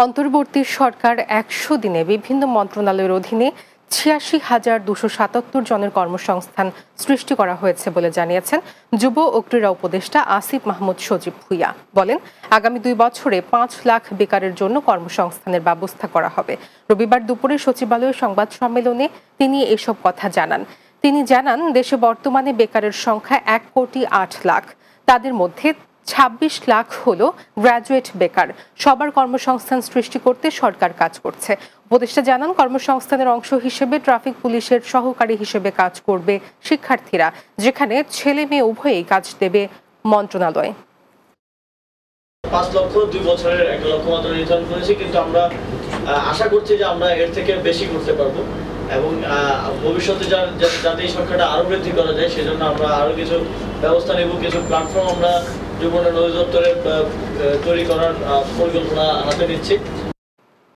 অন্তর্বর্তী সরকার ১০০ দিনে বিভিন্ন মন্ত্রণালয়ের অধীনে ৮৬,২৭৭ জনের কর্মসংস্থান সৃষ্টি করা হয়েছে বলে জানিয়েছেন যুব ও ক্রীড়া উপদেষ্টা আসিফ মাহমুদ সজীব ভুঁইয়া। বলেন, আগামী ২ বছরে ৫ লাখ বেকারের জন্য কর্মসংস্থানের ব্যবস্থা করা হবে। রবিবার দুপুরে সচিবালয়ে সংবাদ সম্মেলনে তিনি এসব কথা জানান। তিনি জানান, দেশে বর্তমানে বেকারের সংখ্যা ১,৮,০০,০০০। তাদের মধ্যে ২৬ লাখ হলো গ্র্যাজুয়েট বেকার। সবার কর্মসংস্থান সৃষ্টি করতে সরকার কাজ করছে। উপদেষ্টা জানান, কর্মসংস্থানের অংশ হিসেবে ট্রাফিক পুলিশের সহকারী হিসেবে কাজ করবে শিক্ষার্থীরা, যেখানে ছেলে মেয়ে উভয়েই কাজ দেবে মন্ত্রণালয়। ৫ লক্ষ ২ বছরের ১ লক্ষ্যমাত্রা নির্ধারণ করেছি, কিন্তু আমরা আশা করছি যে আমরা এর থেকে বেশি করতে পারবো এবং ভবিষ্যতে যাতে এই সংখ্যাটা আরো বৃদ্ধি করা যায় সেজন্য আমরা আরো কিছু ব্যবস্থা নেব। কিছু প্ল্যাটফর্ম আমরা যুব উন্নয়ন অধিদপ্তরে তৈরি করার পরিকল্পনা হাতে নিচ্ছি।